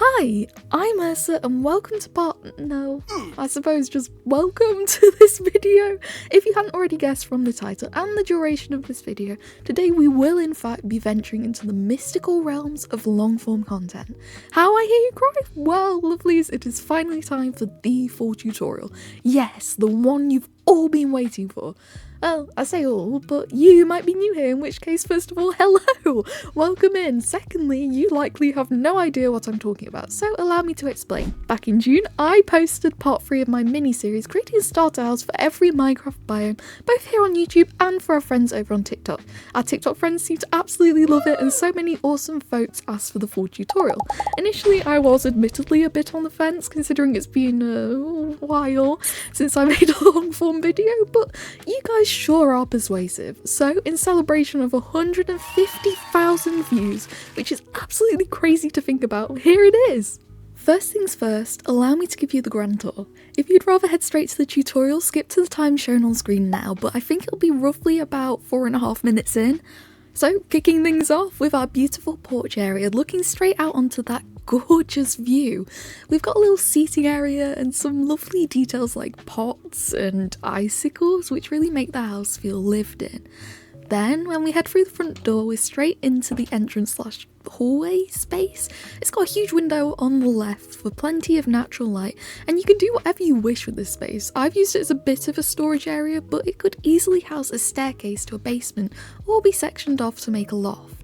Hi, I'm Ursa and welcome to just welcome to this video. If you hadn't already guessed from the title and the duration of this video, today we will in fact be venturing into the mystical realms of long-form content. How I hear you cry? Well, lovelies, it is finally time for the full tutorial. Yes, the one you've all been waiting for. Well, I say all, but you might be new here, in which case, first of all, hello! Welcome in. Secondly, you likely have no idea what I'm talking about, so allow me to explain. Back in June, I posted part 3 of my mini-series, creating a starter house for every Minecraft biome, both here on YouTube and for our friends over on TikTok. Our TikTok friends seem to absolutely love it, and so many awesome folks asked for the full tutorial. Initially, I was admittedly a bit on the fence, considering it's been a while since I made a long-form video, but you guys sure are persuasive. So in celebration of 150,000 views, which is absolutely crazy to think about, here it is. First things first, allow me to give you the grand tour. If you'd rather head straight to the tutorial, skip to the time shown on screen now, but I think it'll be roughly about 4.5 minutes in. So, kicking things off with our beautiful porch area, looking straight out onto that gorgeous view. We've got a little seating area and some lovely details like pots and icicles, which really make the house feel lived in. Then, when we head through the front door, we're straight into the entrance/hallway space. It's got a huge window on the left for plenty of natural light, and you can do whatever you wish with this space. I've used it as a bit of a storage area, but it could easily house a staircase to a basement, or be sectioned off to make a loft.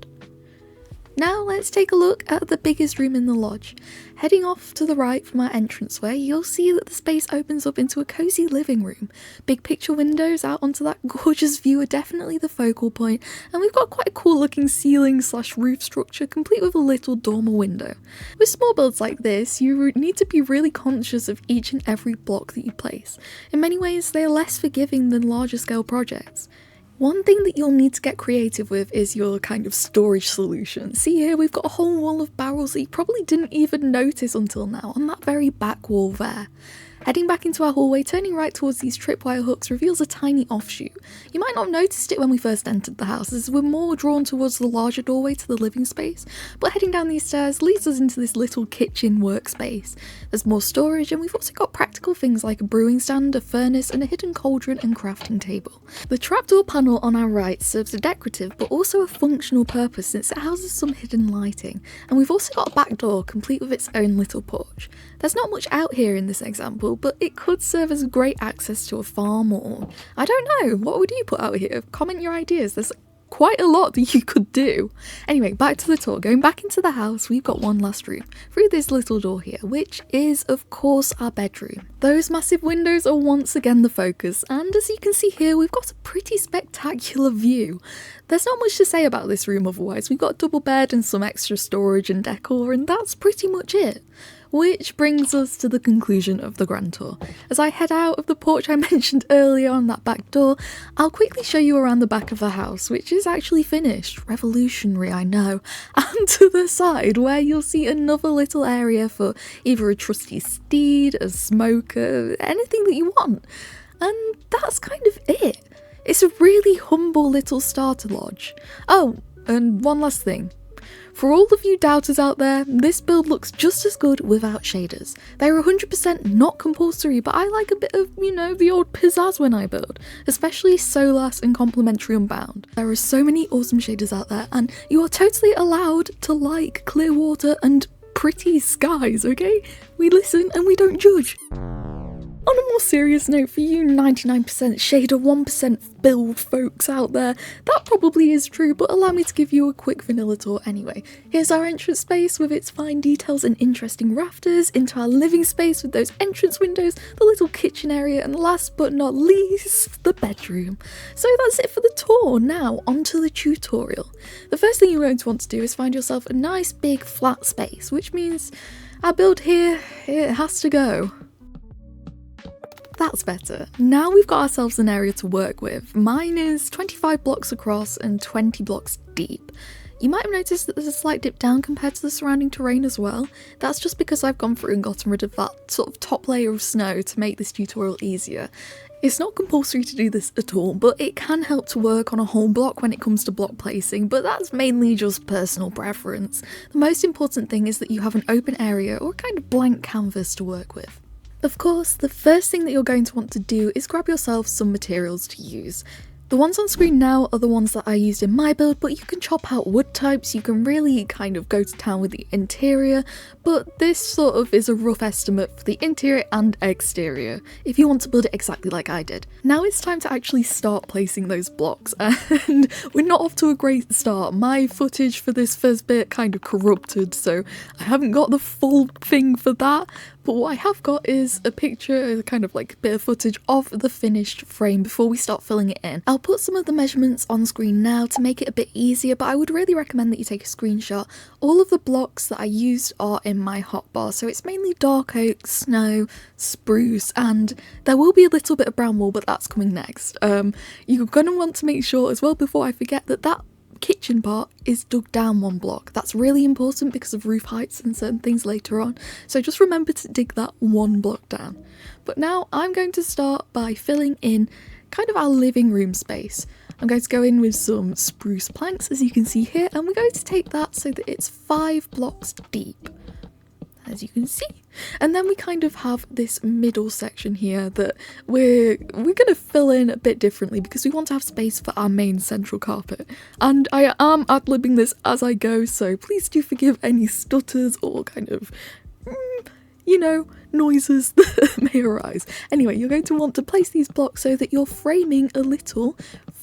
Now let's take a look at the biggest room in the lodge. Heading off to the right from our entranceway, you'll see that the space opens up into a cosy living room. Big picture windows out onto that gorgeous view are definitely the focal point, and we've got quite a cool looking ceiling/roof structure complete with a little dormer window. With small builds like this, you need to be really conscious of each and every block that you place. In many ways, they are less forgiving than larger scale projects. One thing that you'll need to get creative with is your kind of storage solution. See here, we've got a whole wall of barrels that you probably didn't even notice until now on that very back wall there. Heading back into our hallway, turning right towards these tripwire hooks reveals a tiny offshoot. You might not have noticed it when we first entered the house, as we're more drawn towards the larger doorway to the living space, but heading down these stairs leads us into this little kitchen workspace. There's more storage, and we've also got practical things like a brewing stand, a furnace, and a hidden cauldron and crafting table. The trapdoor panel on our right serves a decorative but also a functional purpose since it houses some hidden lighting, and we've also got a back door complete with its own little porch. There's not much out here in this example, but it could serve as great access to a farm, or I don't know, what would you put out here? Comment your ideas, there's quite a lot that you could do. Anyway, back to the tour. Going back into the house, we've got one last room through this little door here, which is of course our bedroom. Those massive windows are once again the focus, and as you can see here, we've got a pretty spectacular view. There's not much to say about this room otherwise. We've got a double bed and some extra storage and decor, and that's pretty much it. Which brings us to the conclusion of the grand tour. As I head out of the porch I mentioned earlier on that back door, I'll quickly show you around the back of the house, which is actually finished. Revolutionary, I know. And to the side, where you'll see another little area for either a trusty steed, a smoker, anything that you want. And that's kind of it. It's a really humble little starter lodge. Oh, and one last thing. For all of you doubters out there, this build looks just as good without shaders. They're 100% not compulsory, but I like a bit of, the old pizzazz when I build, especially Solas and Complementary Unbound. There are so many awesome shaders out there, and you are totally allowed to like clear water and pretty skies, okay? We listen and we don't judge. On a more serious note, for you 99% shader, 1% build folks out there, that probably is true, but allow me to give you a quick vanilla tour anyway. Here's our entrance space with its fine details and interesting rafters, into our living space with those entrance windows, the little kitchen area, and last but not least, the bedroom. So that's it for the tour. Now, onto the tutorial. The first thing you're going to want to do is find yourself a nice big flat space, which means our build here, it has to go. That's better. Now we've got ourselves an area to work with. Mine is 25 blocks across and 20 blocks deep. You might have noticed that there's a slight dip down compared to the surrounding terrain as well. That's just because I've gone through and gotten rid of that sort of top layer of snow to make this tutorial easier. It's not compulsory to do this at all, but it can help to work on a whole block when it comes to block placing, but that's mainly just personal preference. The most important thing is that you have an open area or kind of blank canvas to work with. Of course, the first thing that you're going to want to do is grab yourself some materials to use. The ones on screen now are the ones that I used in my build, but you can chop out wood types, you can really kind of go to town with the interior, but this sort of is a rough estimate for the interior and exterior, if you want to build it exactly like I did. Now it's time to actually start placing those blocks, and we're not off to a great start. My footage for this first bit kind of corrupted, so I haven't got the full thing for that. But what I have got is a picture, kind of like a bit of footage of the finished frame before we start filling it in. I'll put some of the measurements on screen now to make it a bit easier, but I would really recommend that you take a screenshot. All of the blocks that I used are in my hotbar, so it's mainly dark oak, snow, spruce, and there will be a little bit of brown wool, but that's coming next. You're going to want to make sure as well, before I forget, that kitchen part is dug down one block. That's really important because of roof heights and certain things later on, so just remember to dig that one block down. But now I'm going to start by filling in kind of our living room space. I'm going to go in with some spruce planks, as you can see here, and we're going to take that so that it's 5 blocks deep, as you can see. And then we kind of have this middle section here that we're going to fill in a bit differently because we want to have space for our main central carpet. And I am ad-libbing this as I go, so please do forgive any stutters or kind of, you know, noises that may arise. Anyway, you're going to want to place these blocks so that you're framing a little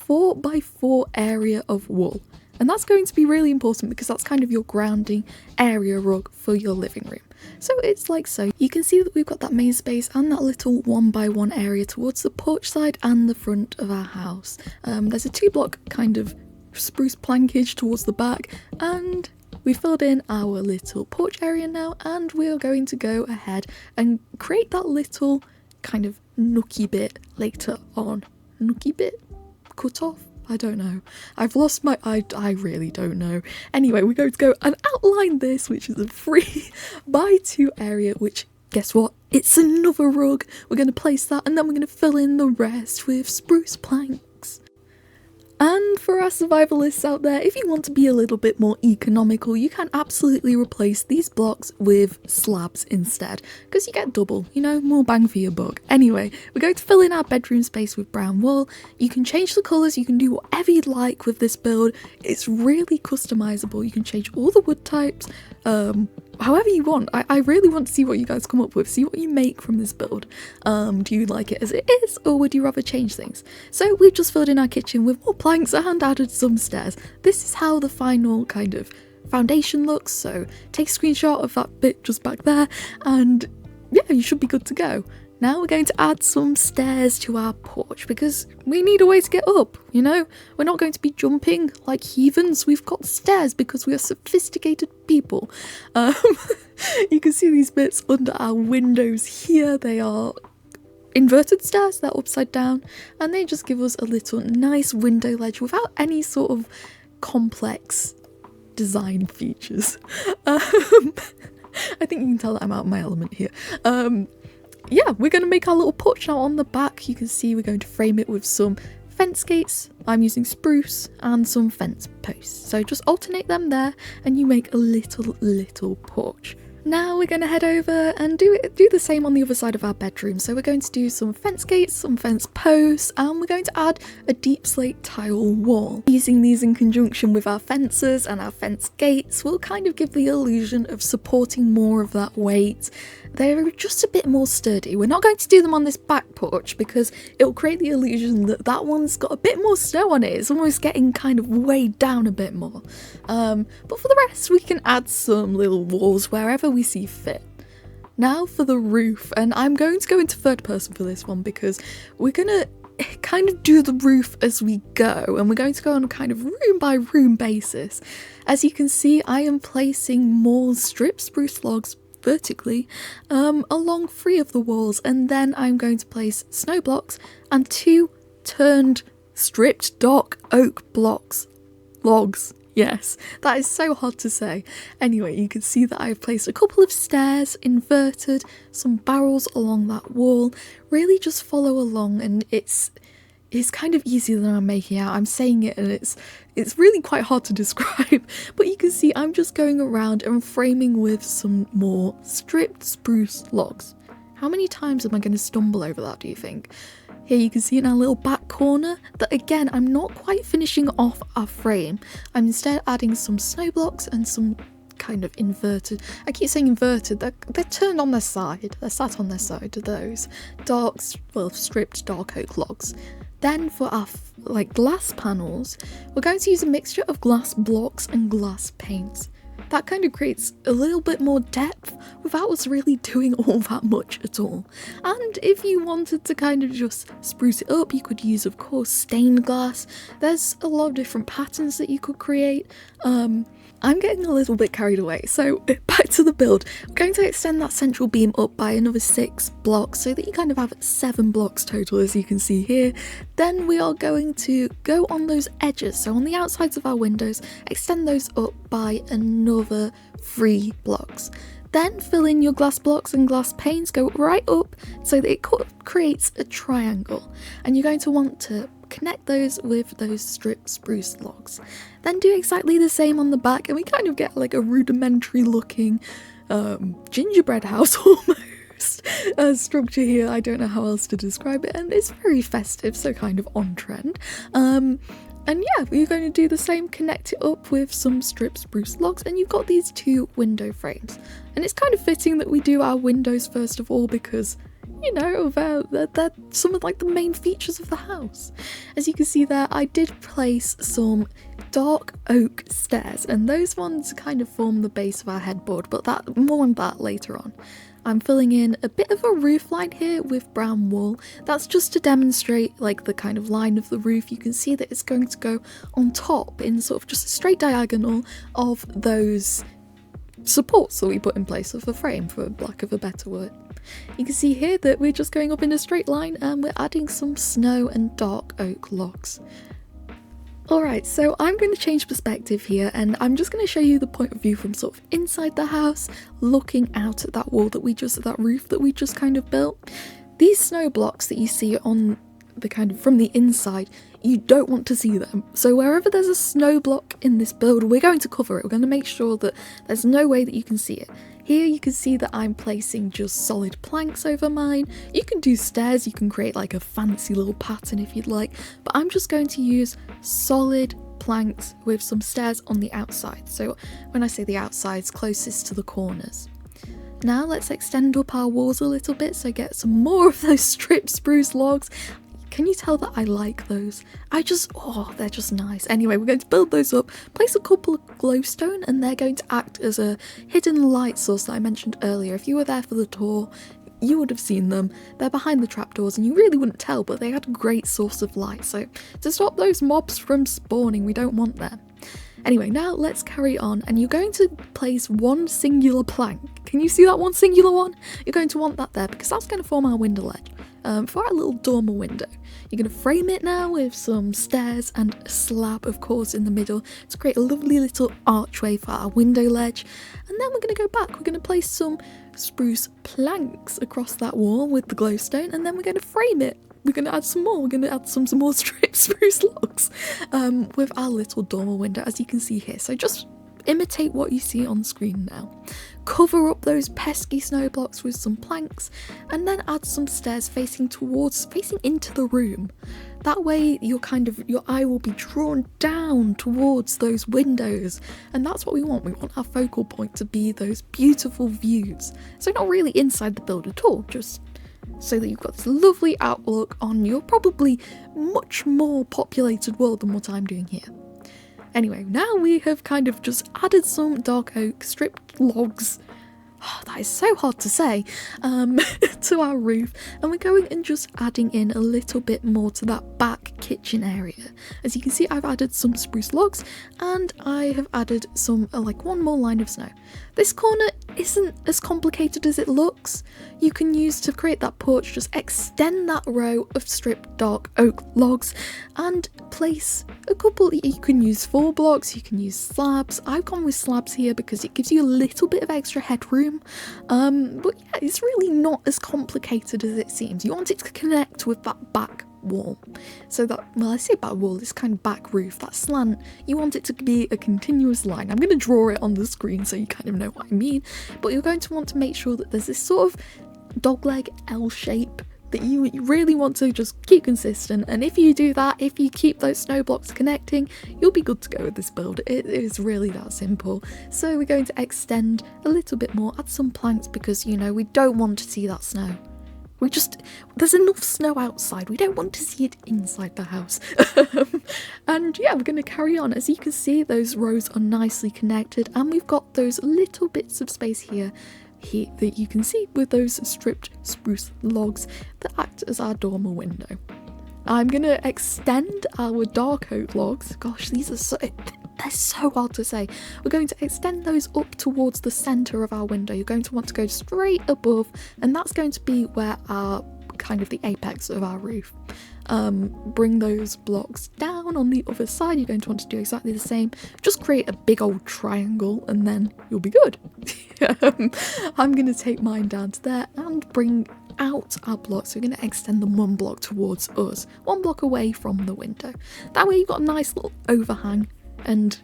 4x4 area of wool. And that's going to be really important because that's kind of your grounding area rug for your living room. So it's like so. You can see that we've got that main space and that little 1x1 area towards the porch side and the front of our house. There's a 2-block kind of spruce plankage towards the back, and we filled in our little porch area now, and we're going to go ahead and create that little kind of nooky bit later on. Nooky bit? Cut off? I don't know. I've lost my... I really don't know. Anyway, we're going to go and outline this, which is a 3x2 area, which, guess what? It's another rug. We're going to place that, and then we're going to fill in the rest with spruce planks. And for our survivalists out there, if you want to be a little bit more economical, you can absolutely replace these blocks with slabs instead, because you get double, you know, more bang for your buck. Anyway, we're going to fill in our bedroom space with brown wool. You can change the colours, you can do whatever you'd like with this build. It's really customizable. You can change all the wood types, however you want. I really want to see what you guys come up with, see what you make from this build. Do you like it as it is, or would you rather change things? So we've just filled in our kitchen with more planks and added some stairs. This is how the final kind of foundation looks, so take a screenshot of that bit just back there, and yeah, you should be good to go. Now we're going to add some stairs to our porch because we need a way to get up, you know? We're not going to be jumping like heathens, we've got stairs because we are sophisticated people. You can see these bits under our windows here. They are inverted stairs, they're upside down, and they just give us a little nice window ledge without any sort of complex design features. I think you can tell that I'm out of my element here. Yeah, we're going to make our little porch now on the back. You can see we're going to frame it with some fence gates. I'm using spruce and some fence posts. So just alternate them there and you make a little porch. Now we're going to head over and do the same on the other side of our bedroom. So we're going to do some fence gates, some fence posts, and we're going to add a deep slate tile wall. Using these in conjunction with our fences and our fence gates will kind of give the illusion of supporting more of that weight. They're just a bit more sturdy. We're not going to do them on this back porch because it'll create the illusion that that one's got a bit more snow on it. It's almost getting kind of weighed down a bit more. But for the rest, we can add some little walls wherever we see fit. Now for the roof, and I'm going to go into third person for this one because we're going to kind of do the roof as we go, and we're going to go on a kind of room by room basis. As you can see, I am placing more stripped spruce logs vertically along 3 of the walls, and then I'm going to place snow blocks and 2 turned stripped dark oak logs. Yes, that is so hard to say. Anyway, you can see that I've placed a couple of stairs inverted, some barrels along that wall. Really just follow along, and it's kind of easier than I'm making out. I'm saying it and it's really quite hard to describe, but you can see I'm just going around and framing with some more stripped spruce logs. How many times am I going to stumble over that, do you think? Here you can see in our little back corner that again I'm not quite finishing off our frame. I'm instead adding some snow blocks and some kind of inverted, I keep saying inverted, they're turned on their side, they're sat on their side, those dark, well, stripped dark oak logs. Then for our glass panels, we're going to use a mixture of glass blocks and glass paints. That kind of creates a little bit more depth without us really doing all that much at all. And if you wanted to kind of just spruce it up, you could use, of course, stained glass. There's a lot of different patterns that you could create. I'm getting a little bit carried away, so back to the build. I'm going to extend that central beam up by another 6 blocks so that you kind of have 7 blocks total, as you can see here. Then we are going to go on those edges, so on the outsides of our windows, extend those up by another 3 blocks. Then fill in your glass blocks and glass panes, go right up so that it creates a triangle, and you're going to want to connect those with those stripped spruce logs. Then do exactly the same on the back, and we kind of get like a rudimentary looking gingerbread house almost structure here. I don't know how else to describe it, and it's very festive, so kind of on trend. And yeah, we're going to do the same, connect it up with some stripped spruce logs, and you've got these 2 window frames. And it's kind of fitting that we do our windows first of all, because you know, they're some of like the main features of the house. As you can see there, I did place some dark oak stairs, and those ones kind of form the base of our headboard, but more on that later on. I'm filling in a bit of a roof line here with brown wool. That's just to demonstrate like the kind of line of the roof. You can see that it's going to go on top in sort of just a straight diagonal of those supports that we put in place of the frame, for lack of a better word. You can see here that we're just going up in a straight line, and we're adding some snow and dark oak logs. Alright, so I'm going to change perspective here, and I'm just going to show you the point of view from sort of inside the house, looking out at that roof that we just kind of built. These snow blocks that you see on the kind of from the inside, you don't want to see them. So wherever there's a snow block in this build, we're going to cover it. We're going to make sure that there's no way that you can see it. Here you can see that I'm placing just solid planks over mine. You can do stairs, you can create like a fancy little pattern if you'd like, but I'm just going to use solid planks with some stairs on the outside. So when I say the outsides, closest to the corners. Now let's extend up our walls a little bit, so get some more of those stripped spruce logs. Can you tell that I like those? They're just nice. Anyway, we're going to build those up, place a couple of glowstone, and they're going to act as a hidden light source that I mentioned earlier. If you were there for the tour, you would have seen them. They're behind the trapdoors, and you really wouldn't tell, but they had a great source of light. So to stop those mobs from spawning, we don't want them. Anyway, now let's carry on, and you're going to place one singular plank. Can you see that one singular one? You're going to want that there, because that's going to form our window ledge. For our little dormer window. You're going to frame it now with some stairs and a slab, of course, in the middle to create a lovely little archway for our window ledge. And then we're going to go back. We're going to place some spruce planks across that wall with the glowstone, and then we're going to frame it. We're going to add some more. We're going to add some more stripped spruce logs with our little dormer window, as you can see here. So just imitate what you see on screen now. Cover up those pesky snow blocks with some planks, and then add some stairs facing into the room. That way your eye will be drawn down towards those windows, and that's what we want. We want our focal point to be those beautiful views. So not really inside the build at all, just so that you've got this lovely outlook on your probably much more populated world than what I'm doing here. Anyway, now we have kind of just added some dark oak stripped logs, that is so hard to say, to our roof, and we're going and just adding in a little bit more to that back kitchen area. As you can see, I've added some spruce logs, and I have added some, like one more line of snow. This corner isn't as complicated as it looks. You can use to create that porch, just extend that row of stripped dark oak logs and place a couple. You can use 4 blocks, you can use slabs. I've gone with slabs here because it gives you a little bit of extra headroom. But yeah, it's really not as complicated as it seems. You want it to connect with that back wall, so that, well, I say back wall, this kind of back roof, that slant, you want it to be a continuous line. I'm going to draw it on the screen so you kind of know what I mean, but you're going to want to make sure that there's this sort of dogleg L shape that you really want to just keep consistent, and if you do that, if you keep those snow blocks connecting, you'll be good to go with this build. It is really that simple. So we're going to extend a little bit more, add some planks, because, you know, we don't want to see that snow. There's enough snow outside, we don't want to see it inside the house. And yeah, we're going to carry on. As you can see, those rows are nicely connected, and we've got those little bits of space here that you can see with those stripped spruce logs that act as our dormer window. I'm going to extend our dark oak logs. Gosh, they're so hard to say. We're going to extend those up towards the centre of our window. You're going to want to go straight above, and that's going to be where our kind of the apex of our roof. Bring those blocks down on the other side. You're going to want to do exactly the same. Just create a big old triangle and then you'll be good. I'm going to take mine down to there and bring out our blocks. We're going to extend them 1 block towards us, 1 block away from the window. That way you've got a nice little overhang, and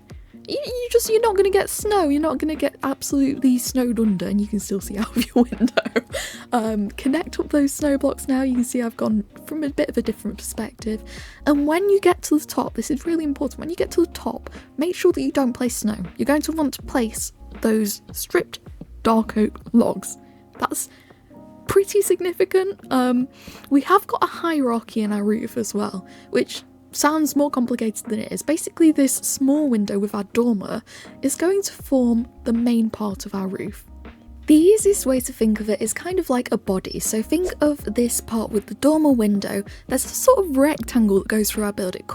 you're not going to get snow, you're not going to get absolutely snowed under, and you can still see out of your window. Connect up those snow blocks now. You can see I've gone from a bit of a different perspective, and when you get to the top, this is really important, when you get to the top, make sure that you don't place snow. You're going to want to place those stripped dark oak logs. That's pretty significant. We have got a hierarchy in our roof as well, which sounds more complicated than it is. Basically, this small window with our dormer is going to form the main part of our roof. The easiest way to think of it is kind of like a body. So think of this part with the dormer window. There's a sort of rectangle that goes through our build. It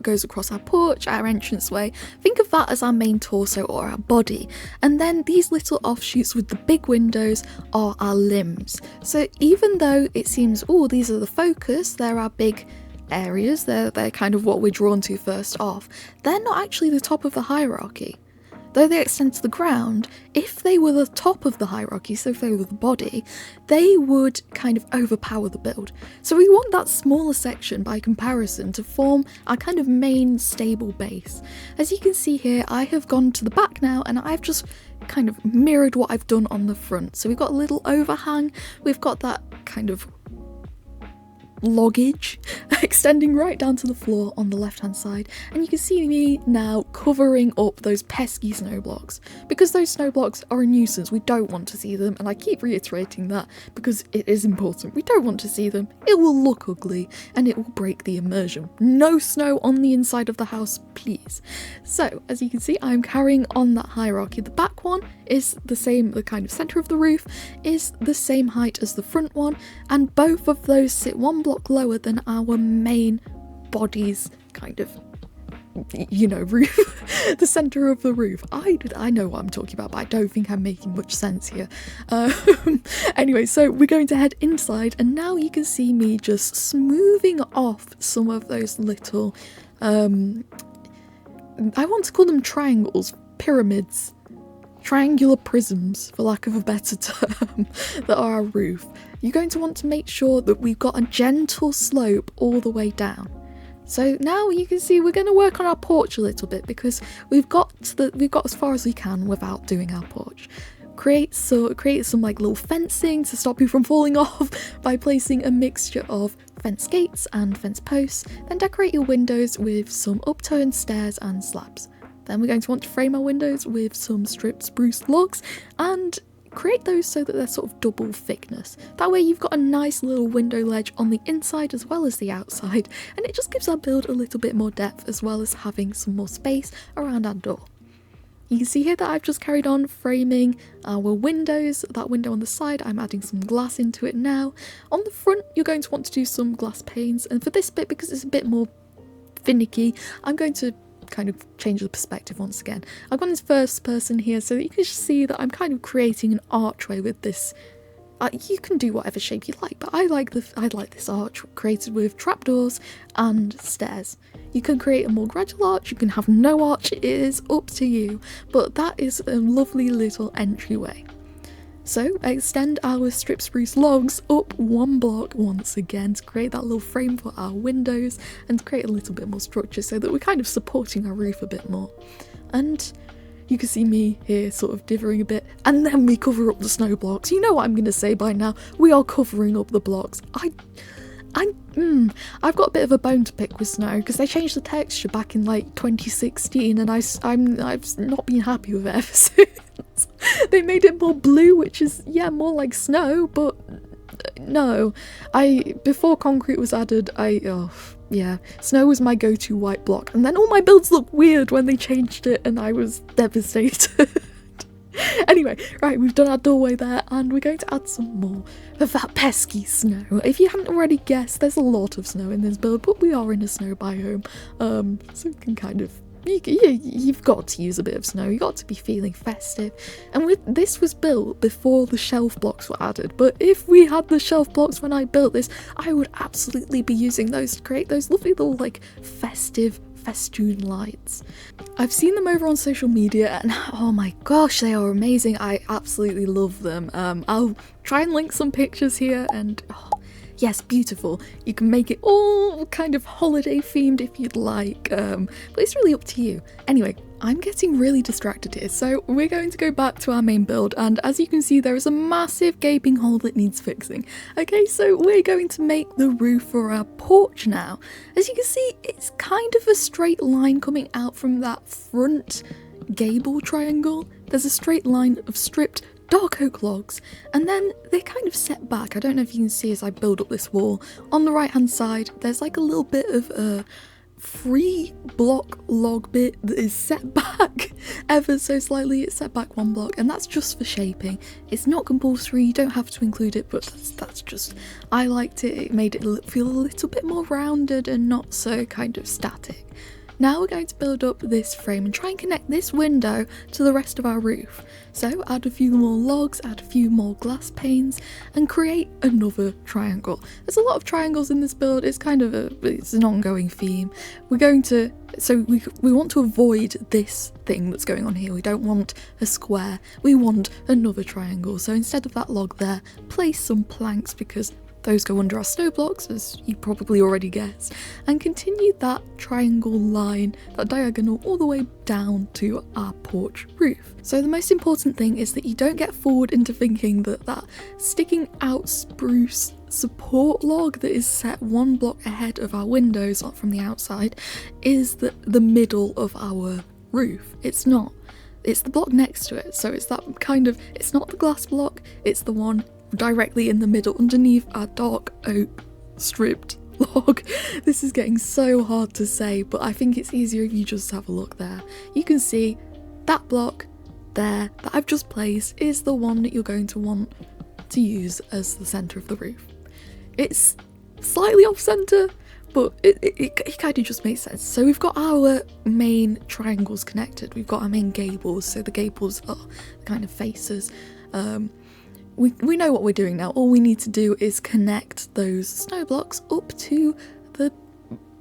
goes across our porch, our entranceway. Think of that as our main torso or our body. And then these little offshoots with the big windows are our limbs. So even though it seems, oh, these are the focus, they're our big areas, they're kind of what we're drawn to first off, they're not actually the top of the hierarchy. Though they extend to the ground, if they were the top of the hierarchy, so if they were the body, they would kind of overpower the build. So we want that smaller section by comparison to form our kind of main stable base. As you can see here, I have gone to the back now, and I've just kind of mirrored what I've done on the front. So we've got a little overhang, we've got that kind of loggage extending right down to the floor on the left hand side, and you can see me now covering up those pesky snow blocks. Because those snow blocks are a nuisance, we don't want to see them, and I keep reiterating that because it is important. We don't want to see them, it will look ugly and it will break the immersion. No snow on the inside of the house, please. So as you can see, I'm carrying on that hierarchy. The back one is the same, the kind of centre of the roof is the same height as the front one, and both of those sit 1 block lower than our main body's kind of, you know, roof, the centre of the roof. I know what I'm talking about, but I don't think I'm making much sense here. Anyway, so we're going to head inside, and now you can see me just smoothing off some of those little, I want to call them triangles, pyramids, triangular prisms, for lack of a better term, that are our roof. You're going to want to make sure that we've got a gentle slope all the way down. So now you can see we're going to work on our porch a little bit, because we've got as far as we can without doing our porch. Create some like little fencing to stop you from falling off by placing a mixture of fence gates and fence posts. Then decorate your windows with some upturned stairs and slabs. Then we're going to want to frame our windows with some stripped spruce logs and create those so that they're sort of double thickness. That way you've got a nice little window ledge on the inside as well as the outside, and it just gives our build a little bit more depth as well as having some more space around our door. You can see here that I've just carried on framing our windows. That window on the side, I'm adding some glass into it now. On the front, you're going to want to do some glass panes, and for this bit, because it's a bit more finicky, I'm going to kind of change the perspective once again. I've gone into first person here so that you can see that I'm kind of creating an archway with this. You can do whatever shape you like, but I like this arch created with trapdoors and stairs. You can create a more gradual arch, you can have no arch, it is up to you, but that is a lovely little entryway. So extend our strip spruce logs up 1 block once again to create that little frame for our windows and to create a little bit more structure so that we're kind of supporting our roof a bit more. And you can see me here sort of dithering a bit, and then we cover up the snow blocks. You know what I'm going to say by now, we are covering up the blocks. I've got a bit of a bone to pick with snow because they changed the texture back in like 2016 and I've not been happy with it ever since. They made it more blue, which is, yeah, more like snow, but no. Before concrete was added, yeah, snow was my go-to white block, and then all my builds looked weird when they changed it and I was devastated. Anyway, right, we've done our doorway there and we're going to add some more of that pesky snow. If you haven't already guessed, there's a lot of snow in this build, but we are in a snow biome, so you can kind of, you've got to use a bit of snow, you've got to be feeling festive. And this was built before the shelf blocks were added, but if we had the shelf blocks when I built this, I would absolutely be using those to create those lovely little like festive festoon lights. I've seen them over on social media and oh my gosh, they are amazing. I absolutely love them. I'll try and link some pictures here and yes, beautiful. You can make it all kind of holiday themed if you'd like, but it's really up to you. Anyway, I'm getting really distracted here, so we're going to go back to our main build, and as you can see there is a massive gaping hole that needs fixing. Okay, so we're going to make the roof for our porch now. As you can see, it's kind of a straight line coming out from that front gable triangle. There's a straight line of stripped dark oak logs, and then they're kind of set back. I don't know if you can see as I build up this wall. On the right hand side, there's like a little bit of a 3 block log bit that is set back ever so slightly. It's set back 1 block, and that's just for shaping. It's not compulsory, you don't have to include it, but that's just, I liked it. It made it feel a little bit more rounded and not so kind of static. Now we're going to build up this frame and try and connect this window to the rest of our roof. So add a few more logs, add a few more glass panes, and create another triangle. There's a lot of triangles in this build, it's kind of it's an ongoing theme. We're going to, so we want to avoid this thing that's going on here. We don't want a square, we want another triangle. So instead of that log there, place some planks because those go under our snow blocks, as you probably already guessed, and continue that triangle line, that diagonal, all the way down to our porch roof. So the most important thing is that you don't get fooled into thinking that that sticking out spruce support log that is set 1 block ahead of our windows from the outside is the middle of our roof. It's not. It's the block next to it, so it's that kind of, it's not the glass block, it's the one directly in the middle underneath our dark oak stripped log. This is getting so hard to say, but I think it's easier if you just have a look there. You can see that block there that I've just placed is the one that you're going to want to use as the centre of the roof. It's slightly off centre, but it kind of just makes sense. So we've got our main triangles connected, we've got our main gables, so the gables are kind of faces. We know what we're doing now. All we need to do is connect those snow blocks up to the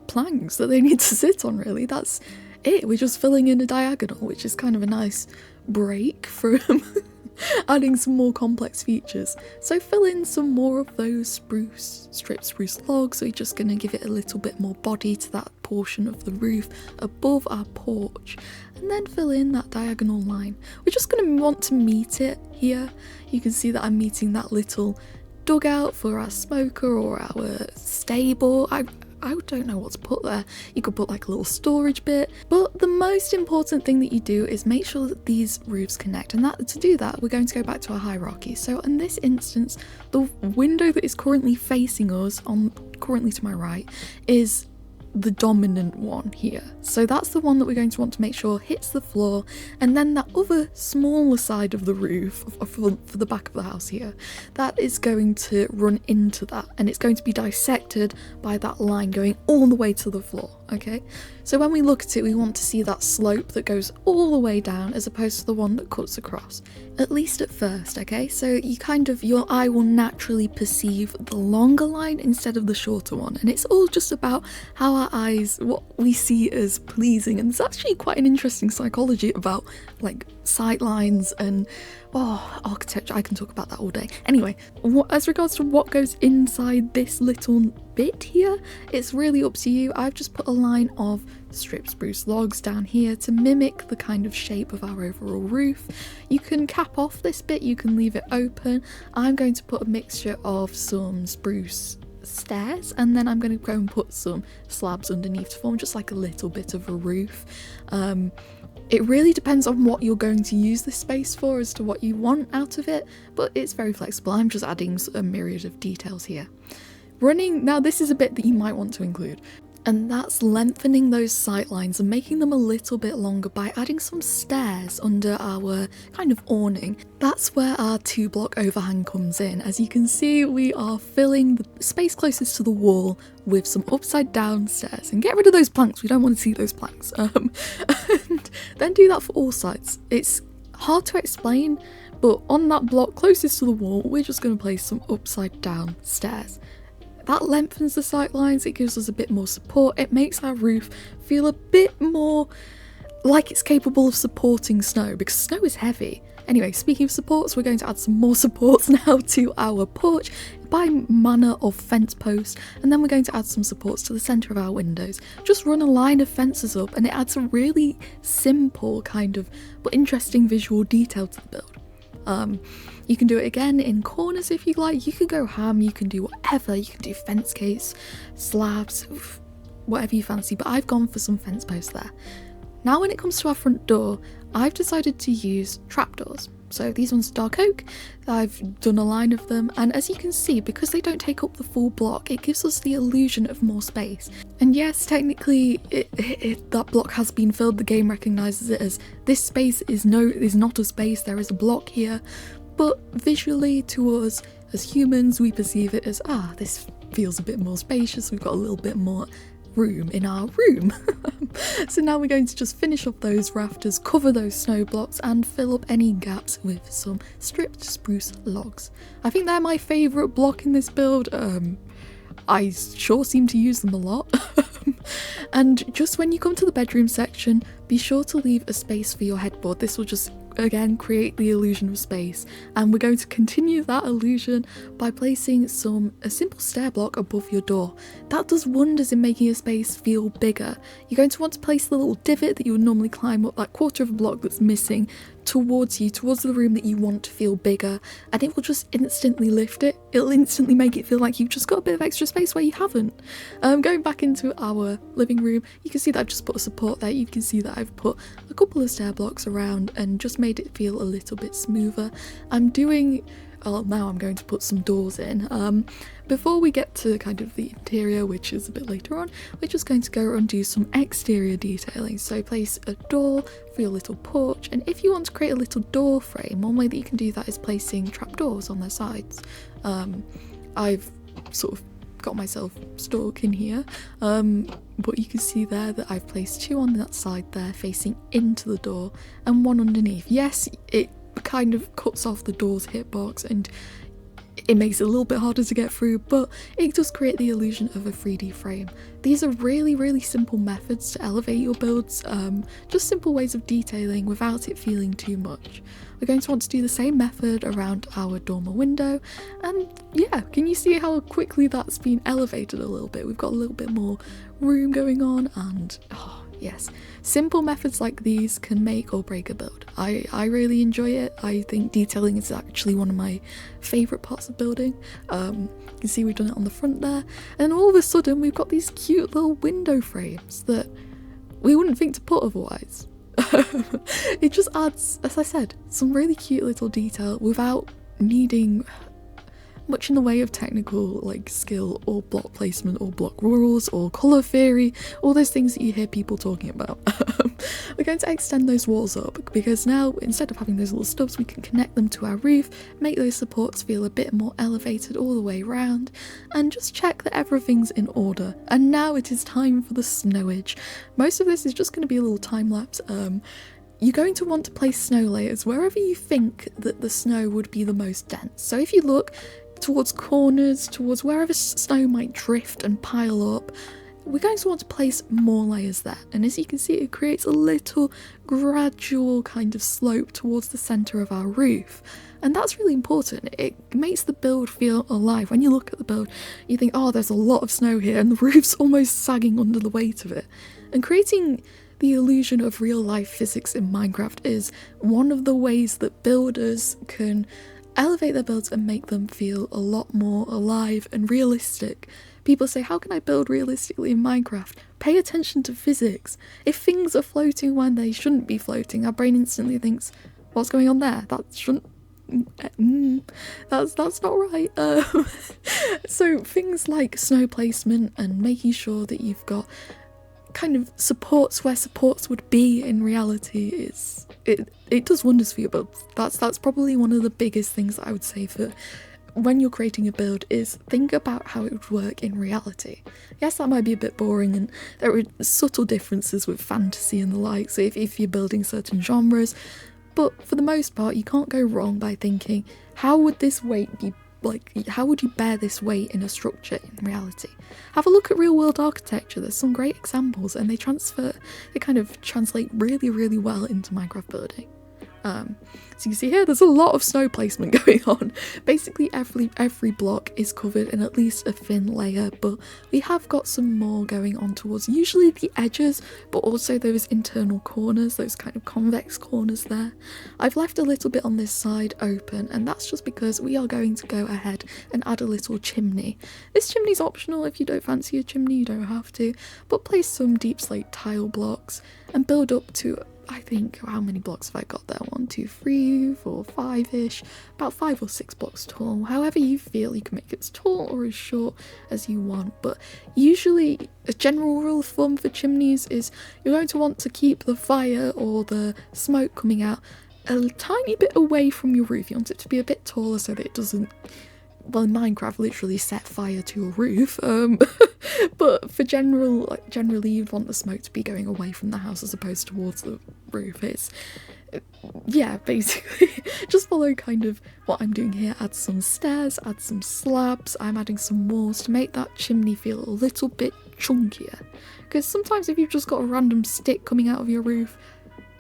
planks that they need to sit on, really. That's it. We're just filling in a diagonal, which is kind of a nice break from adding some more complex features. So fill in some more of those stripped spruce logs. We're just going to give it a little bit more body to that portion of the roof above our porch, and then fill in that diagonal line. We're just going to want to meet it here. You can see that I'm meeting that little dugout for our smoker or our stable. I don't know what to put there. You could put like a little storage bit, but the most important thing that you do is make sure that these roofs connect, and to do that we're going to go back to our hierarchy. So in this instance, the window that is currently facing us, currently to my right, is the dominant one here. So that's the one that we're going to want to make sure hits the floor, and then that other smaller side of the roof for the back of the house here, that is going to run into that, and it's going to be dissected by that line going all the way to the floor, okay? So when we look at it, we want to see that slope that goes all the way down as opposed to the one that cuts across, at least at first, okay? So your eye will naturally perceive the longer line instead of the shorter one, and it's all just about how our eyes, what we see as pleasing. And there's actually quite an interesting psychology about like sight lines and architecture. I can talk about that all day. Anyway, as regards to what goes inside this little bit here, it's really up to you. I've just put a line of stripped spruce logs down here to mimic the kind of shape of our overall roof. You can cap off this bit, you can leave it open. I'm going to put a mixture of some spruce stairs, and then I'm going to go and put some slabs underneath to form just like a little bit of a roof. It really depends on what you're going to use this space for as to what you want out of it, but it's very flexible. I'm just adding a myriad of details here. Now this is a bit that you might want to include, and that's lengthening those sight lines and making them a little bit longer by adding some stairs under our kind of awning. That's where our 2-block overhang comes in. As you can see, we are filling the space closest to the wall with some upside down stairs, and get rid of those planks, we don't want to see those planks. And then do that for all sides. It's hard to explain, but on that block closest to the wall, we're just going to place some upside down stairs. That lengthens the sight lines, it gives us a bit more support, it makes our roof feel a bit more like it's capable of supporting snow, because snow is heavy. Anyway, speaking of supports, we're going to add some more supports now to our porch by manner of fence post, and then we're going to add some supports to the centre of our windows. Just run a line of fences up, and it adds a really simple kind of but interesting visual detail to the build. You can do it again in corners if you like, you can go ham, you can do whatever, you can do fence gates, slabs, whatever you fancy, but I've gone for some fence posts there. Now when it comes to our front door, I've decided to use trapdoors. So these ones are dark oak, I've done a line of them, and as you can see, because they don't take up the full block, it gives us the illusion of more space. And yes, technically that block has been filled, the game recognises it as this space is not a space, there is a block here, but visually to us as humans, we perceive it as, this feels a bit more spacious, we've got a little bit more room in our room. So now we're going to just finish off those rafters, cover those snow blocks, and fill up any gaps with some stripped spruce logs. I think they're my favourite block in this build. I sure seem to use them a lot. And just when you come to the bedroom section, be sure to leave a space for your headboard. This will just again create the illusion of space, and we're going to continue that illusion by placing a simple stair block above your door. That does wonders in making a space feel bigger. You're going to want to place the little divot that you would normally climb up, that quarter of a block that's missing, towards the room that you want to feel bigger, and it will just instantly lift it. It'll instantly make it feel like you've just got a bit of extra space where you haven't. Going back into our living room, you can see that I've just put a support there. You can see that I've put a couple of stair blocks around and just made it feel a little bit smoother. Now I'm going to put some doors in. Before we get to kind of the interior, which is a bit later on, we're just going to go and do some exterior detailing. So place a door for your little porch, and if you want to create a little door frame, one way that you can do that is placing trapdoors on their sides. I've sort of got myself stuck in here, but you can see there that I've placed 2 on that side there facing into the door and 1 underneath. Yes, it kind of cuts off the door's hitbox and it makes it a little bit harder to get through, but it does create the illusion of a 3D frame. These are really, really simple methods to elevate your builds, just simple ways of detailing without it feeling too much. We're going to want to do the same method around our dormer window, and yeah, can you see how quickly that's been elevated a little bit? We've got a little bit more room going on, and yes, simple methods like these can make or break a build. I really enjoy it. I think detailing is actually one of my favourite parts of building. You can see we've done it on the front there, and all of a sudden we've got these cute little window frames that we wouldn't think to put otherwise. It just adds, as I said, some really cute little detail without needing much in the way of technical like skill or block placement or block rules or colour theory, all those things that you hear people talking about. We're going to extend those walls up because now instead of having those little stubs, we can connect them to our roof, make those supports feel a bit more elevated all the way around, and just check that everything's in order. And now it is time for the snowage. Most of this is just going to be a little time lapse. You're going to want to place snow layers wherever you think that the snow would be the most dense. So if you look towards corners, towards wherever snow might drift and pile up, we're going to want to place more layers there. And as you can see, it creates a little gradual kind of slope towards the centre of our roof. And that's really important. It makes the build feel alive. When you look at the build, you think, oh, there's a lot of snow here, and the roof's almost sagging under the weight of it. And creating the illusion of real-life physics in Minecraft is one of the ways that builders can elevate their builds and make them feel a lot more alive and realistic. People say, how can I build realistically in Minecraft? Pay attention to physics. If things are floating when they shouldn't be floating, our brain instantly thinks, what's going on there? That shouldn't... that's not right. So things like snow placement and making sure that you've got kind of supports where supports would be in reality it does wonders for your build. That's probably one of the biggest things that I would say for when you're creating a build is think about how it would work in reality. Yes, that might be a bit boring and there are subtle differences with fantasy and the like, so if you're building certain genres, but for the most part you can't go wrong by thinking, how would this weight be, like, how would you bear this weight in a structure in reality? Have a look at real world architecture. There's some great examples and they kind of translate really, really well into Minecraft building. So you see here, there's a lot of snow placement going on. Basically every block is covered in at least a thin layer, but we have got some more going on towards usually the edges, but also those internal corners, those kind of convex corners there. I've left a little bit on this side open, and that's just because we are going to go ahead and add a little chimney. This chimney's optional. If you don't fancy a chimney, you don't have to, but place some deep slate tile blocks and build up to, I think, how many blocks have I got there? 1, 2, 3, 4, 5-ish, about 5 or 6 blocks tall. However you feel, you can make it as tall or as short as you want, but usually a general rule of thumb for chimneys is you're going to want to keep the fire or the smoke coming out a tiny bit away from your roof. You want it to be a bit taller so that it doesn't, well, in Minecraft, literally set fire to a roof, but for generally you'd want the smoke to be going away from the house as opposed towards the roof. Yeah, basically, just follow kind of what I'm doing here. Add some stairs, add some slabs, I'm adding some walls to make that chimney feel a little bit chunkier, because sometimes if you've just got a random stick coming out of your roof,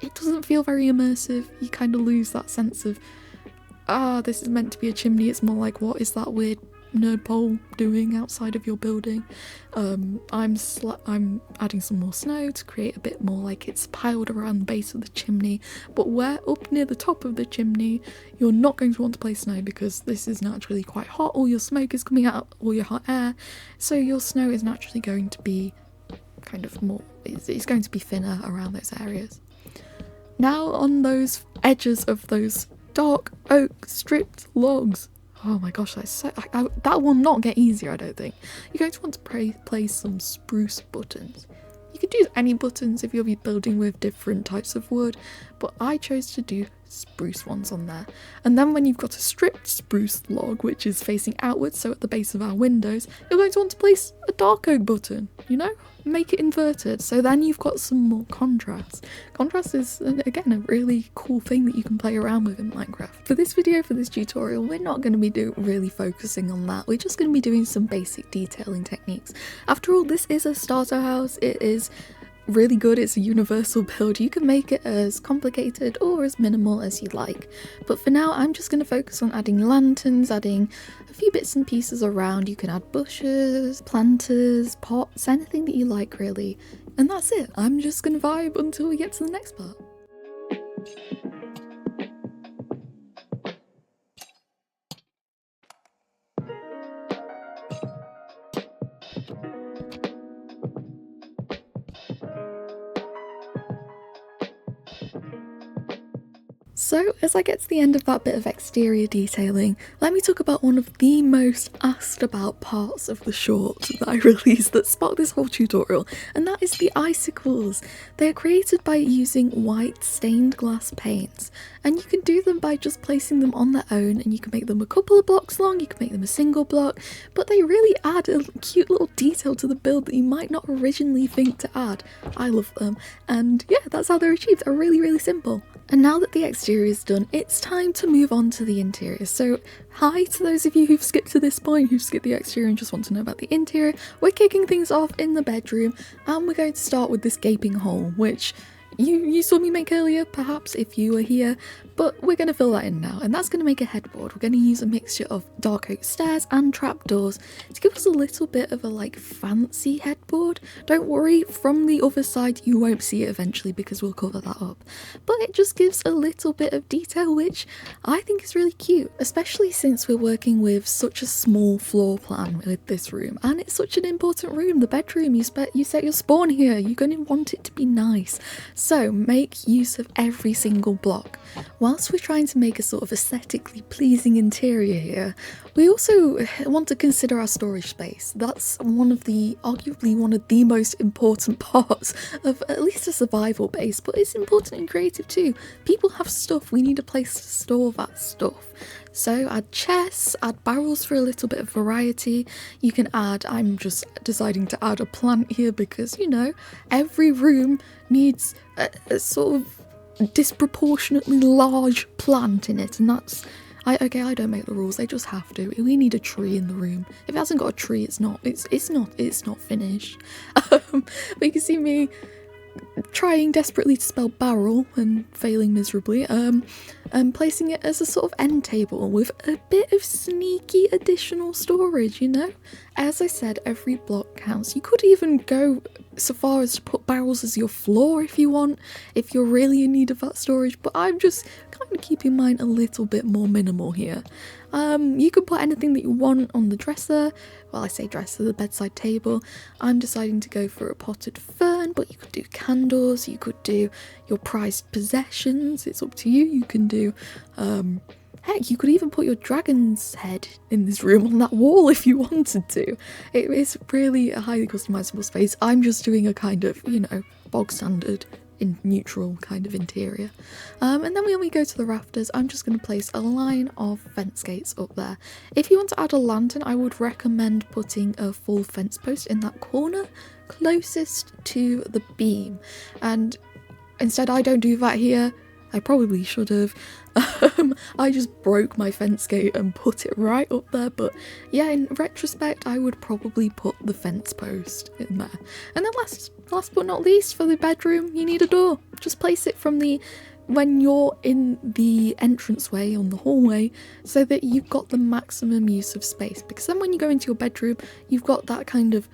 it doesn't feel very immersive. You kind of lose that sense of, this is meant to be a chimney. It's more like, what is that weird nerd pole doing outside of your building? I'm adding some more snow to create a bit more like it's piled around the base of the chimney, but where up near the top of the chimney you're not going to want to place snow because this is naturally quite hot. All your smoke is coming out, all your hot air, so your snow is naturally going to be kind of more, it's going to be thinner around those areas. Now on those edges of those dark oak stripped logs, oh my gosh, that will not get easier, I don't think. You're going to want to place some spruce buttons. You could use any buttons if you'll be building with different types of wood, but I chose to do spruce ones on there. And then when you've got a stripped spruce log, which is facing outwards, so at the base of our windows, you're going to want to place a dark oak button, you know? Make it inverted, so then you've got some more contrast. Contrast is, again, a really cool thing that you can play around with in Minecraft. For this video, for this tutorial, we're not going to be really focusing on that. We're just going to be doing some basic detailing techniques. After all, this is a starter house. It is really good. It's a universal build. You can make it as complicated or as minimal as you like, but for now I'm just going to focus on adding lanterns, adding a few bits and pieces around. You can add bushes, planters, pots, anything that you like really, and that's it. I'm just going to vibe until we get to the next part. So So, as I get to the end of that bit of exterior detailing, let me talk about one of the most asked about parts of the short that I released that sparked this whole tutorial, and that is the icicles. They are created by using white stained glass paints, and you can do them by just placing them on their own, and you can make them a couple of blocks long, you can make them a single block, but they really add a cute little detail to the build that you might not originally think to add. I love them, and yeah, that's how they're achieved. They're really simple. And now that the exterior is done, it's time to move on to the interior. So hi to those of you who've skipped to this point, who've skipped the exterior and just want to know about the interior. We're kicking things off in the bedroom, and we're going to start with this gaping hole, which you saw me make earlier, perhaps, if you were here, but we're going to fill that in now, and that's going to make a headboard. We're going to use a mixture of dark oak stairs and trapdoors to give us a little bit of a like fancy headboard. Don't worry, from the other side you won't see it eventually because we'll cover that up, but it just gives a little bit of detail which I think is really cute, especially since we're working with such a small floor plan with this room, and it's such an important room, the bedroom. You set your spawn here, you're going to want it to be nice. So make use of every single block. Whilst we're trying to make a sort of aesthetically pleasing interior here, we also want to consider our storage space. That's arguably one of the most important parts of at least a survival base, but it's important in creative too. People have stuff, we need a place to store that stuff. So add chests, add barrels for a little bit of variety. You can add, I'm just deciding to add a plant here because, you know, every room needs a sort of disproportionately large plant in it, and that's I don't make the rules, they just have to. We need a tree in the room. If it hasn't got a tree, it's not finished. But you can see me trying desperately to spell barrel and failing miserably, placing it as a sort of end table with a bit of sneaky additional storage, you know? As I said, every block counts. You could even go so far as to put barrels as your floor if you want, if you're really in need of that storage, but I'm just kind of keeping mine a little bit more minimal here. You could put anything that you want on the dresser. Well, I say dresser, the bedside table. I'm deciding to go for a potted fern, but you could do candles, you could do your prized possessions, it's up to you. You can do, heck, you could even put your dragon's head in this room on that wall if you wanted to. It is really a highly customizable space. I'm just doing a kind of, you know, bog standard in neutral kind of interior. And then when we go to the rafters, I'm just going to place a line of fence gates up there. If you want to add a lantern, I would recommend putting a full fence post in that corner closest to the beam, and instead I don't do that here. I probably should have. I just broke my fence gate and put it right up there, but yeah, in retrospect I would probably put the fence post in there. And then last but not least, for the bedroom, you need a door. Just place it when you're in the entranceway on the hallway, so that you've got the maximum use of space, because then when you go into your bedroom you've got that kind of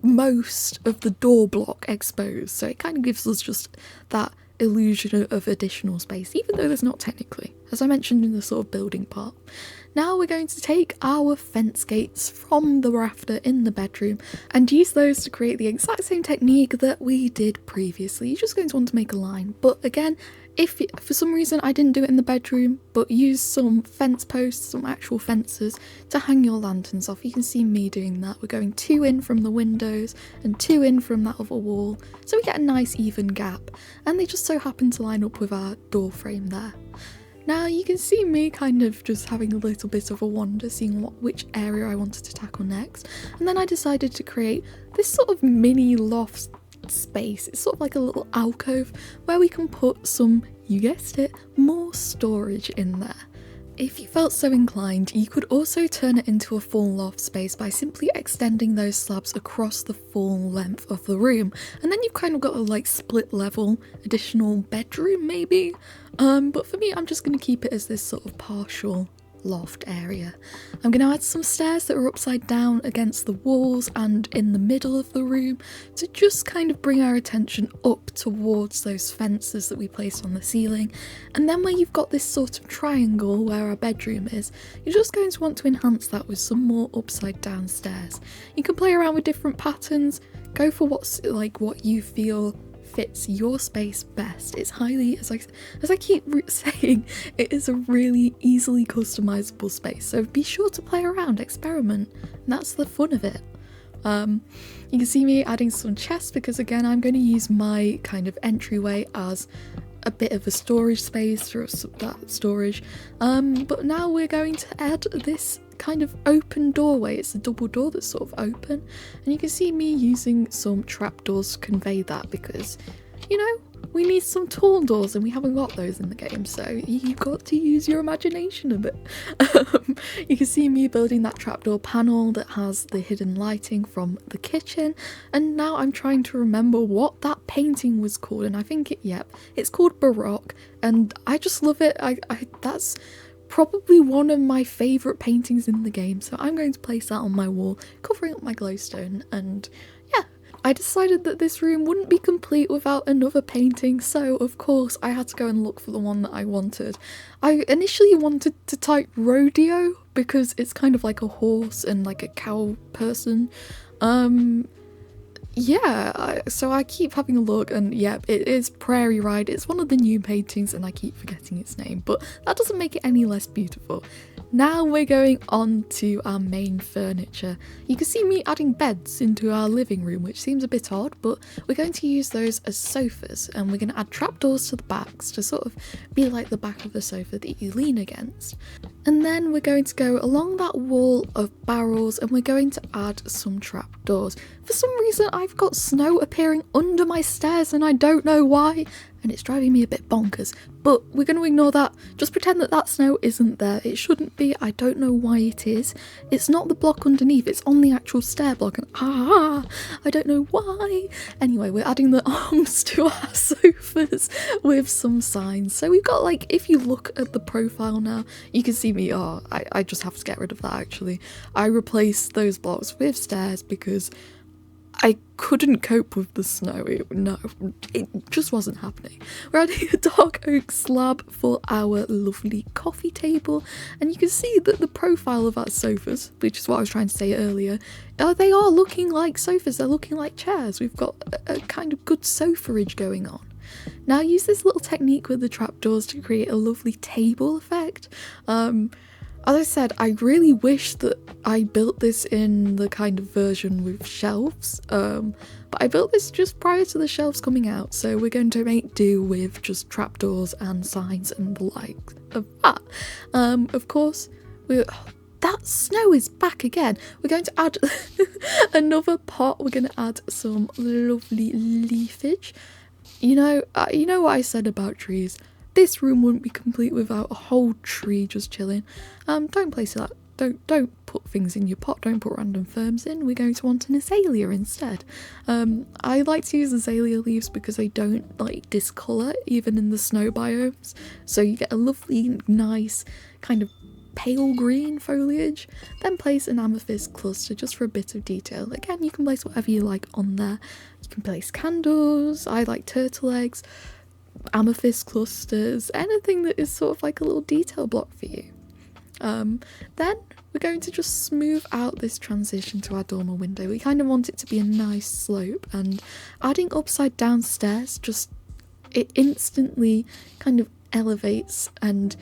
most of the door block exposed, so it kind of gives us just that illusion of additional space, even though there's not technically, as I mentioned in the sort of building part. Now we're going to take our fence gates from the rafter in the bedroom and use those to create the exact same technique that we did previously. You're just going to want to make a line, but again, if for some reason I didn't do it in the bedroom, but use some fence posts, some actual fences to hang your lanterns off, you can see me doing that. We're going 2 in from the windows and 2 in from that other wall, so we get a nice even gap, and they just so happen to line up with our door frame there. Now you can see me kind of just having a little bit of a wander, seeing which area I wanted to tackle next, and then I decided to create this sort of mini loft space. It's sort of like a little alcove where we can put some, you guessed it, more storage in there. If you felt so inclined, you could also turn it into a full loft space by simply extending those slabs across the full length of the room, and then you've kind of got a like split level additional bedroom maybe, but for me I'm just going to keep it as this sort of partial loft area. I'm going to add some stairs that are upside down against the walls and in the middle of the room to just kind of bring our attention up towards those fences that we placed on the ceiling. And then where you've got this sort of triangle where our bedroom is, you're just going to want to enhance that with some more upside down stairs. You can play around with different patterns, go for what you feel fits your space best. It's highly, as I keep saying, it is a really easily customizable space, so be sure to play around, experiment, and that's the fun of it. You can see me adding some chests because again I'm going to use my kind of entryway as a bit of a storage space for that storage, but now we're going to add this kind of open doorway. It's a double door that's sort of open, and you can see me using some trapdoors to convey that because, you know, we need some tall doors and we haven't got those in the game, so you've got to use your imagination a bit. You can see me building that trapdoor panel that has the hidden lighting from the kitchen, and now I'm trying to remember what that painting was called, and I think it's called Baroque, and I just love it. That's probably one of my favourite paintings in the game, so I'm going to place that on my wall, covering up my glowstone, and yeah. I decided that this room wouldn't be complete without another painting, so of course I had to go and look for the one that I wanted. I initially wanted to type rodeo because it's kind of like a horse and like a cow person. So I keep having a look, and yeah, it is Prairie Ride. It's one of the new paintings and I keep forgetting its name, but that doesn't make it any less beautiful. Now we're going on to our main furniture. You can see me adding beds into our living room, which seems a bit odd, but we're going to use those as sofas, and we're going to add trapdoors to the backs to sort of be like the back of the sofa that you lean against. And then we're going to go along that wall of barrels and we're going to add some trapdoors. For some reason I've got snow appearing under my stairs and I don't know why, and it's driving me a bit bonkers, but we're going to ignore that. Just pretend that that snow isn't there. It shouldn't be. I don't know why it is. It's not the block underneath, it's on the actual stair block, and I don't know why. Anyway, we're adding the arms to our sofas with some signs. So we've got, like, if you look at the profile now, you can see me. I just have to get rid of that actually. I replaced those blocks with stairs because I couldn't cope with the snow. It just wasn't happening. We're adding a dark oak slab for our lovely coffee table, and you can see that the profile of our sofas, which is what I was trying to say earlier, they are looking like sofas, they're looking like chairs. We've got a kind of good sofarage going on. Now I use this little technique with the trapdoors to create a lovely table effect. As I said, I really wish that I built this in the kind of version with shelves, but I built this just prior to the shelves coming out, so we're going to make do with just trapdoors and signs and the like of that. Of course, that snow is back again. We're going to add another pot. We're going to add some lovely leafage. You know what I said about trees? This room wouldn't be complete without a whole tree just chilling. Don't place that. Don't put things in your pot. Don't put random ferns in. We're going to want an azalea instead. I like to use azalea leaves because they don't like discolour even in the snow biomes. So you get a lovely, nice kind of pale green foliage. Then place an amethyst cluster just for a bit of detail. Again, you can place whatever you like on there. You can place candles. I like turtle eggs, amethyst clusters, anything that is sort of like a little detail block for you. Then we're going to just smooth out this transition to our dormer window. We kind of want it to be a nice slope, and adding upside down stairs it instantly kind of elevates, and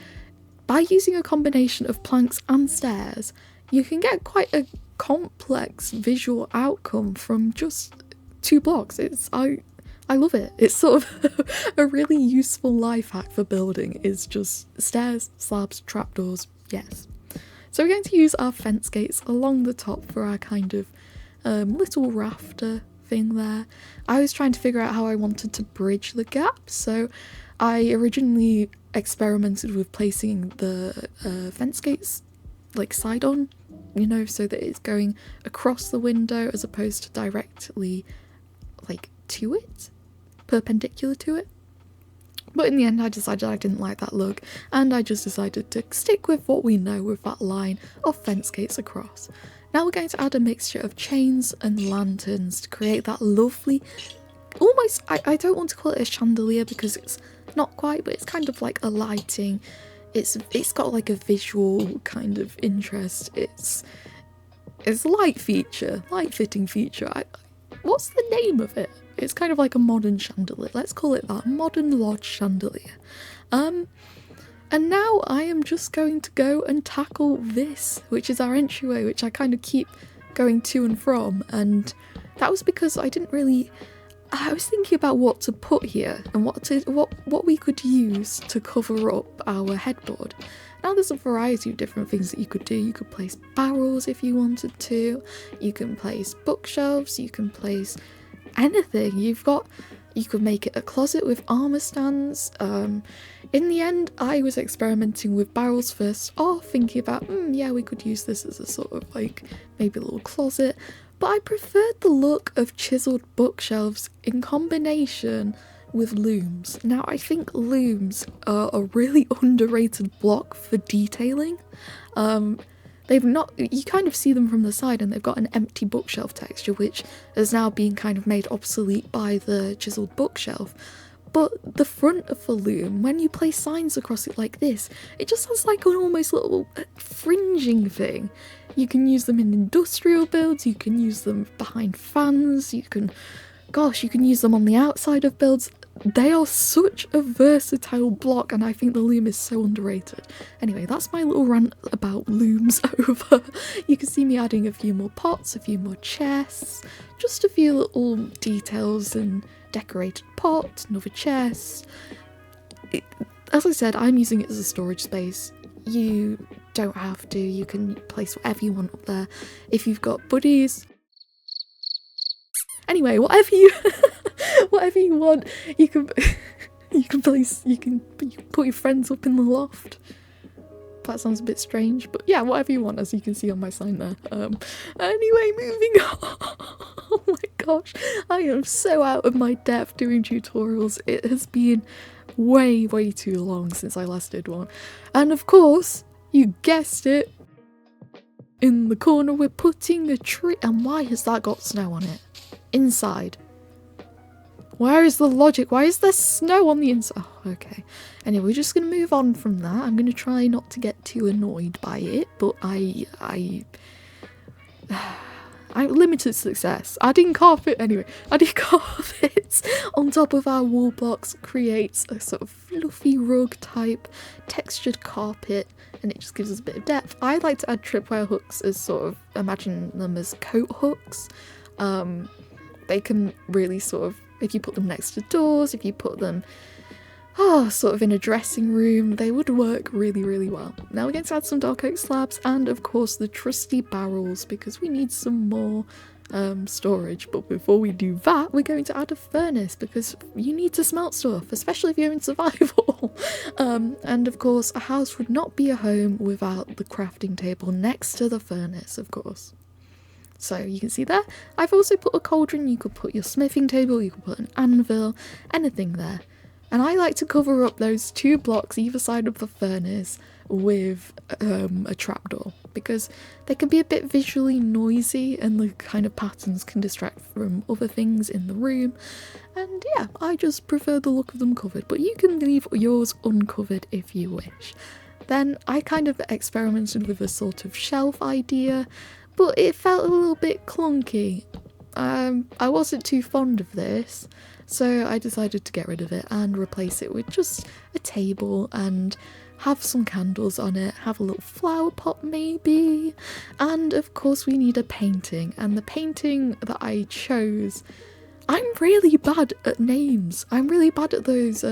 by using a combination of planks and stairs you can get quite a complex visual outcome from just 2 blocks. I love it. It's sort of a really useful life hack for building, is just stairs, slabs, trapdoors, yes. So we're going to use our fence gates along the top for our kind of little rafter thing there. I was trying to figure out how I wanted to bridge the gap, so I originally experimented with placing the fence gates like side on, so that it's going across the window as opposed to directly like to it, perpendicular to it. But in the end I decided I didn't like that look, and I just decided to stick with what we know with that line of fence gates across. Now we're going to add a mixture of chains and lanterns to create that lovely, almost, I don't want to call it a chandelier because it's not quite, but it's kind of like a lighting. It's got like a visual kind of interest. It's a light fitting feature. what's the name of it? It's kind of like a modern chandelier. Let's call it that, modern lodge chandelier. And now I am just going to go and tackle this, which is our entryway, which I kind of keep going to and from. And that was because I was thinking about what to put here and what we could use to cover up our headboard. Now there's a variety of different things that you could do. You could place barrels if you wanted to. You can place bookshelves. You can place anything. You could make it a closet with armour stands. In the end, I was experimenting with barrels first off, thinking about, yeah, we could use this as a sort of like maybe a little closet. But I preferred the look of chiselled bookshelves in combination with looms. Now I think looms are a really underrated block for detailing. You kind of see them from the side and they've got an empty bookshelf texture, which has now been kind of made obsolete by the chiselled bookshelf. But the front of the loom, when you place signs across it like this, it just has like an almost little fringing thing. You can use them in industrial builds, you can use them behind fans, you can use them on the outside of builds. They are such a versatile block and I think the loom is so underrated. Anyway, that's my little rant about looms over. You can see me adding a few more pots, a few more chests, just a few little details and decorated pot, another chest. As I said, I'm using it as a storage space. You don't have to, you can place whatever you want up there. If you've got buddies, anyway, whatever you want, you can put your friends up in the loft. That sounds a bit strange, but yeah, whatever you want, as you can see on my sign there. Anyway, moving on. Oh my gosh, I am so out of my depth doing tutorials. It has been way too long since I last did one. And of course, you guessed it, in the corner we're putting a tree. And why has that got snow on it? Inside. Where is the logic? Why is there snow on the inside? Oh, okay. Anyway, we're just going to move on from that. I'm going to try not to get too annoyed by it, but I limited success. Adding carpet on top of our wall blocks creates a sort of fluffy rug type textured carpet, and it just gives us a bit of depth. I like to add tripwire hooks as sort of, imagine them as coat hooks. They can really sort of, if you put them next to doors, if you put them sort of in a dressing room, they would work really well. Now we're going to add some dark oak slabs and of course the trusty barrels, because we need some more storage. But before we do that, we're going to add a furnace, because you need to smelt stuff, especially if you're in survival. And of course, a house would not be a home without the crafting table next to the furnace, of course. So you can see there, I've also put a cauldron. You could put your smithing table, you could put an anvil, anything there. And I like to cover up those two blocks either side of the furnace with a trapdoor, because they can be a bit visually noisy and the kind of patterns can distract from other things in the room. And yeah, I just prefer the look of them covered, but you can leave yours uncovered if you wish. Then I kind of experimented with a sort of shelf idea, but it felt a little bit clunky. I wasn't too fond of this, so I decided to get rid of it and replace it with just a table and have some candles on it, have a little flower pot maybe, and of course we need a painting. And the painting that I chose, I'm really bad at names. I'm really bad at those,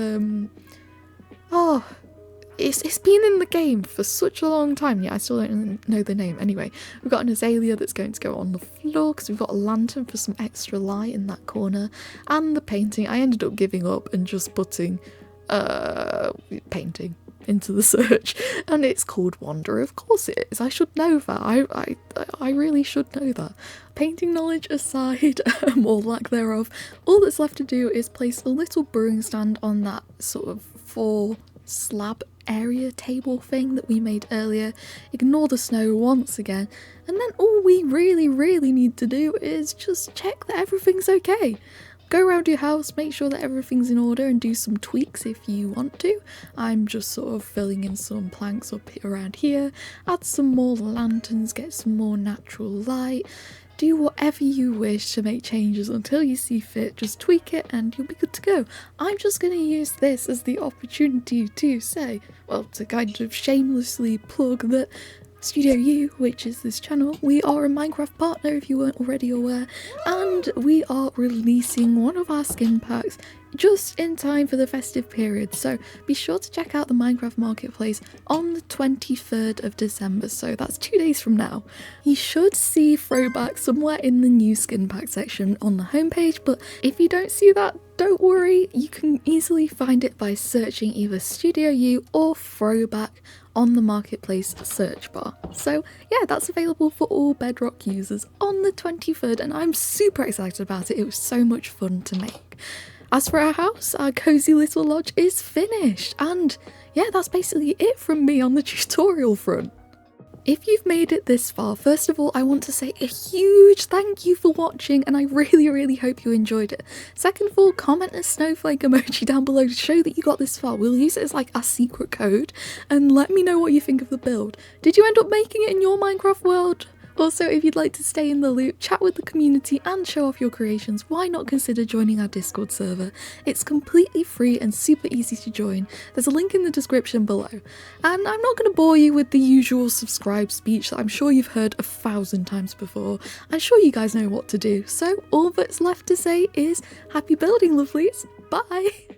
It's been in the game for such a long time, yet I still don't know the name. Anyway, we've got an azalea that's going to go on the floor because we've got a lantern for some extra light in that corner. And the painting, I ended up giving up and just putting painting into the search. And it's called Wander. Of course it is. I should know that. I really should know that. Painting knowledge aside, or lack thereof, all that's left to do is place a little brewing stand on that sort of 4 slab area table thing that we made earlier. Ignore the snow once again, and then all we really need to do is just check that everything's okay. go around your house, make sure that everything's in order and do some tweaks if you want to. I'm just sort of filling in some planks up around here, add some more lanterns, get some more natural light. Do whatever you wish to make changes until you see fit, just tweak it and you'll be good to go. I'm just going to use this as the opportunity to say, well, to kind of shamelessly plug that StudioU, which is this channel, we are a Minecraft partner if you weren't already aware, and we are releasing one of our skin packs just in time for the festive period, so be sure to check out the Minecraft marketplace on the 23rd of December, so that's 2 days from now. You should see throwback somewhere in the new skin pack section on the homepage, but if you don't see that, don't worry, you can easily find it by searching either StudioU or throwback on the marketplace search bar. So yeah, that's available for all Bedrock users on the 23rd, and I'm super excited about it. It was so much fun to make. As for our house, our cozy little lodge is finished, and yeah, that's basically it from me on the tutorial front. If you've made it this far, first of all, I want to say a huge thank you for watching, and I really hope you enjoyed it. Second of all, comment a snowflake emoji down below to show that you got this far. We'll use it as like a secret code, and let me know what you think of the build. Did you end up making it in your Minecraft world? Also, if you'd like to stay in the loop, chat with the community and show off your creations, why not consider joining our Discord server? It's completely free and super easy to join. There's a link in the description below. And I'm not going to bore you with the usual subscribe speech that I'm sure you've heard 1,000 times before. I'm sure you guys know what to do. So all that's left to say is happy building, lovelies. Bye!